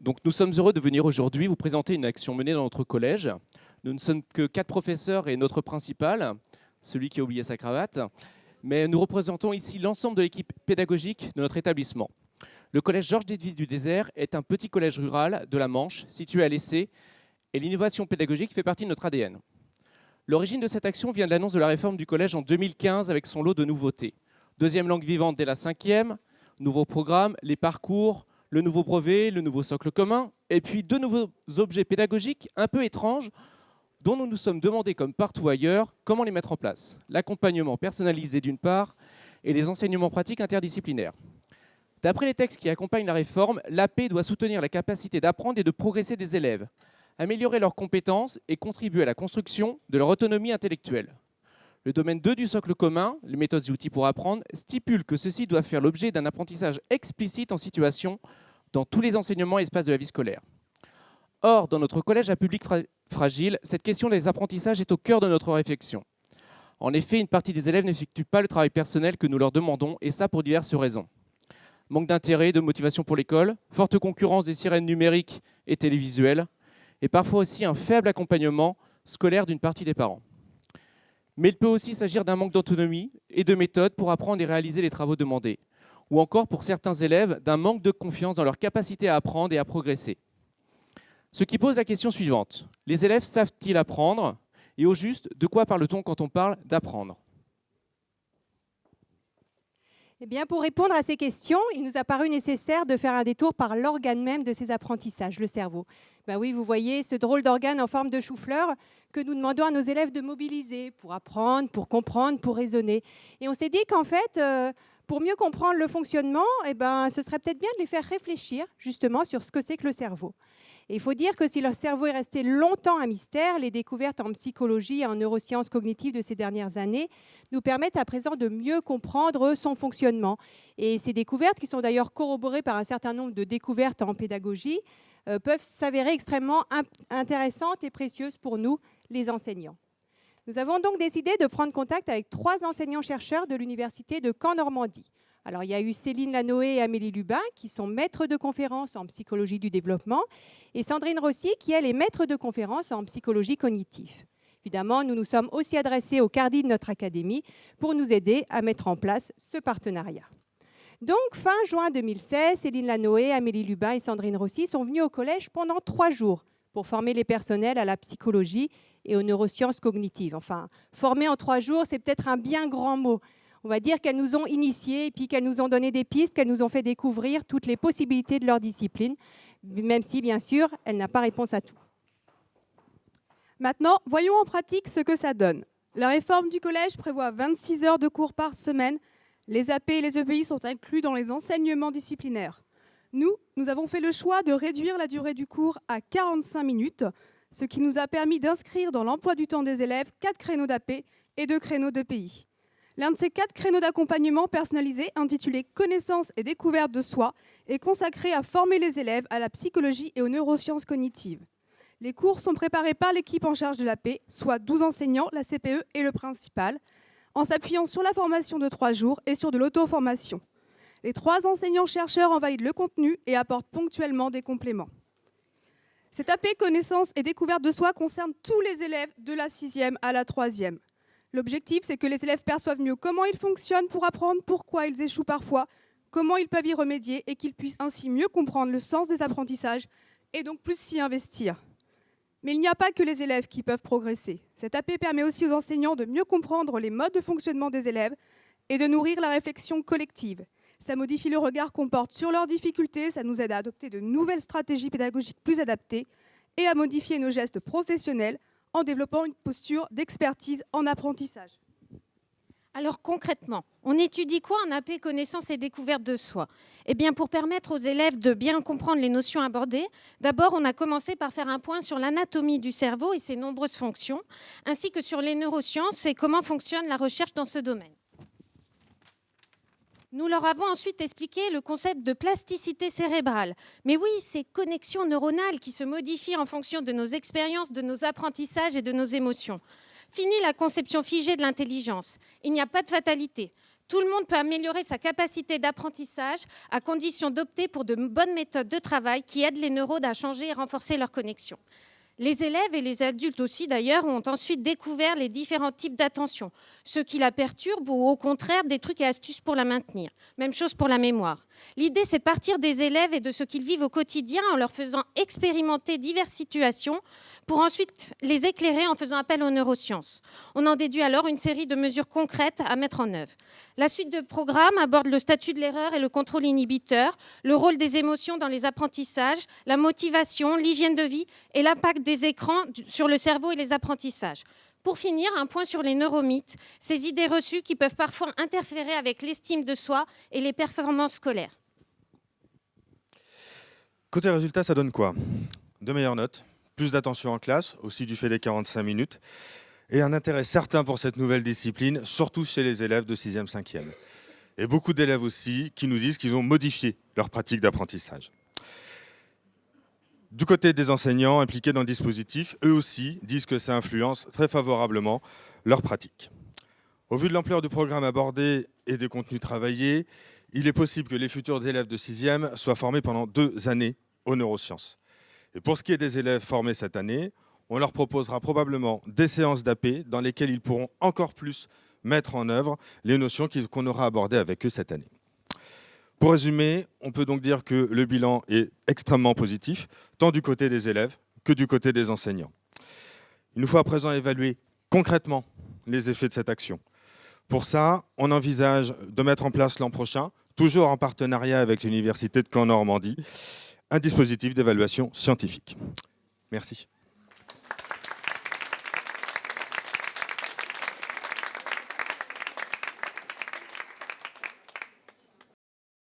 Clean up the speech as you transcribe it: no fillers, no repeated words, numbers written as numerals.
Donc nous sommes heureux de venir aujourd'hui vous présenter une action menée dans notre collège. Nous ne sommes que 4 professeurs et notre principal, celui qui a oublié sa cravate, mais nous représentons ici l'ensemble de l'équipe pédagogique de notre établissement. Le collège Georges d'Edwige du Désert est un petit collège rural de la Manche, situé à l'Essai, et l'innovation pédagogique fait partie de notre ADN. L'origine de cette action vient de l'annonce de la réforme du collège en 2015 avec son lot de nouveautés. Deuxième langue vivante dès la 5e, nouveaux programmes, les parcours, le nouveau brevet, le nouveau socle commun, et puis 2 nouveaux objets pédagogiques un peu étranges dont nous nous sommes demandé, comme partout ailleurs, comment les mettre en place. L'accompagnement personnalisé d'une part, et les enseignements pratiques interdisciplinaires. D'après les textes qui accompagnent la réforme, l'AP doit soutenir la capacité d'apprendre et de progresser des élèves, améliorer leurs compétences et contribuer à la construction de leur autonomie intellectuelle. Le domaine 2 du socle commun, les méthodes et outils pour apprendre, stipule que ceux-ci doivent faire l'objet d'un apprentissage explicite en situation dans tous les enseignements et espaces de la vie scolaire. Or, dans notre collège à public fragile, cette question des apprentissages est au cœur de notre réflexion. En effet, une partie des élèves n'effectue pas le travail personnel que nous leur demandons, et ça pour diverses raisons. Manque d'intérêt, de motivation pour l'école, forte concurrence des sirènes numériques et télévisuelles, et parfois aussi un faible accompagnement scolaire d'une partie des parents. Mais il peut aussi s'agir d'un manque d'autonomie et de méthode pour apprendre et réaliser les travaux demandés, ou encore pour certains élèves d'un manque de confiance dans leur capacité à apprendre et à progresser. Ce qui pose la question suivante. Les élèves savent-ils apprendre? Et au juste, de quoi parle-t-on quand on parle d'apprendre? Eh bien, pour répondre à ces questions, il nous a paru nécessaire de faire un détour par l'organe même de ces apprentissages, le cerveau. Ben oui, vous voyez ce drôle d'organe en forme de chou-fleur que nous demandons à nos élèves de mobiliser pour apprendre, pour comprendre, pour raisonner. Et on s'est dit qu'en fait, pour mieux comprendre le fonctionnement, ce serait peut-être bien de les faire réfléchir justement sur ce que c'est que le cerveau. Et il faut dire que si leur cerveau est resté longtemps un mystère, les découvertes en psychologie et en neurosciences cognitives de ces dernières années nous permettent à présent de mieux comprendre son fonctionnement. Et ces découvertes, qui sont d'ailleurs corroborées par un certain nombre de découvertes en pédagogie, peuvent s'avérer extrêmement intéressantes et précieuses pour nous, les enseignants. Nous avons donc décidé de prendre contact avec 3 enseignants-chercheurs de l'université de Caen-Normandie. Alors, il y a eu Céline Lanoé et Amélie Lubin, qui sont maîtres de conférences en psychologie du développement, et Sandrine Rossi, qui, elle, est maître de conférences en psychologie cognitive. Évidemment, nous nous sommes aussi adressés au CARDI de notre académie pour nous aider à mettre en place ce partenariat. Donc, fin juin 2016, Céline Lanoé, Amélie Lubin et Sandrine Rossi sont venues au collège pendant 3 jours pour former les personnels à la psychologie et aux neurosciences cognitives. Enfin, former en 3 jours, c'est peut-être un bien grand mot. On va dire qu'elles nous ont initiés et puis qu'elles nous ont donné des pistes, qu'elles nous ont fait découvrir toutes les possibilités de leur discipline, même si, bien sûr, elle n'a pas réponse à tout. Maintenant, voyons en pratique ce que ça donne. La réforme du collège prévoit 26 heures de cours par semaine. Les AP et les EPI sont inclus dans les enseignements disciplinaires. Nous avons fait le choix de réduire la durée du cours à 45 minutes, ce qui nous a permis d'inscrire dans l'emploi du temps des élèves 4 créneaux d'AP et 2 créneaux d'EPI. L'un de ces 4 créneaux d'accompagnement personnalisé, intitulé « Connaissance et découverte de soi », est consacré à former les élèves à la psychologie et aux neurosciences cognitives. Les cours sont préparés par l'équipe en charge de l'AP, soit 12 enseignants, la CPE et le principal, en s'appuyant sur la formation de 3 jours et sur de l'auto-formation. Les 3 enseignants-chercheurs en valident le contenu et apportent ponctuellement des compléments. Cette AP Connaissance et découverte de soi concerne tous les élèves de la 6e à la 3e. L'objectif, c'est que les élèves perçoivent mieux comment ils fonctionnent pour apprendre, pourquoi ils échouent parfois, comment ils peuvent y remédier et qu'ils puissent ainsi mieux comprendre le sens des apprentissages et donc plus s'y investir. Mais il n'y a pas que les élèves qui peuvent progresser. Cette AP permet aussi aux enseignants de mieux comprendre les modes de fonctionnement des élèves et de nourrir la réflexion collective. Ça modifie le regard qu'on porte sur leurs difficultés, ça nous aide à adopter de nouvelles stratégies pédagogiques plus adaptées et à modifier nos gestes professionnels en développant une posture d'expertise en apprentissage. Alors concrètement, on étudie quoi en AP Connaissance et découverte de soi? Eh bien, pour permettre aux élèves de bien comprendre les notions abordées, d'abord on a commencé par faire un point sur l'anatomie du cerveau et ses nombreuses fonctions, ainsi que sur les neurosciences et comment fonctionne la recherche dans ce domaine. Nous leur avons ensuite expliqué le concept de plasticité cérébrale. Mais oui, ces connexions neuronales qui se modifient en fonction de nos expériences, de nos apprentissages et de nos émotions. Fini la conception figée de l'intelligence. Il n'y a pas de fatalité. Tout le monde peut améliorer sa capacité d'apprentissage à condition d'opter pour de bonnes méthodes de travail qui aident les neurones à changer et renforcer leur connexion. Les élèves et les adultes aussi, d'ailleurs, ont ensuite découvert les différents types d'attention, ceux qui la perturbent ou au contraire des trucs et astuces pour la maintenir. Même chose pour la mémoire. L'idée, c'est de partir des élèves et de ce qu'ils vivent au quotidien en leur faisant expérimenter diverses situations pour ensuite les éclairer en faisant appel aux neurosciences. On en déduit alors une série de mesures concrètes à mettre en œuvre. La suite de programme aborde le statut de l'erreur et le contrôle inhibiteur, le rôle des émotions dans les apprentissages, la motivation, l'hygiène de vie et l'impact des écrans sur le cerveau et les apprentissages. Pour finir, un point sur les neuromythes, ces idées reçues qui peuvent parfois interférer avec l'estime de soi et les performances scolaires. Côté résultat, ça donne quoi? De meilleures notes, plus d'attention en classe, aussi du fait des 45 minutes, et un intérêt certain pour cette nouvelle discipline, surtout chez les élèves de 6e, 5e. Et beaucoup d'élèves aussi qui nous disent qu'ils ont modifié leur pratique d'apprentissage. Du côté des enseignants impliqués dans le dispositif, eux aussi disent que ça influence très favorablement leur pratique. Au vu de l'ampleur du programme abordé et des contenus travaillés, il est possible que les futurs élèves de 6e soient formés pendant 2 années aux neurosciences. Et pour ce qui est des élèves formés cette année, on leur proposera probablement des séances d'AP dans lesquelles ils pourront encore plus mettre en œuvre les notions qu'on aura abordées avec eux cette année. Pour résumer, on peut donc dire que le bilan est extrêmement positif, tant du côté des élèves que du côté des enseignants. Il nous faut à présent évaluer concrètement les effets de cette action. Pour ça, on envisage de mettre en place l'an prochain, toujours en partenariat avec l'Université de Caen Normandie, un dispositif d'évaluation scientifique. Merci.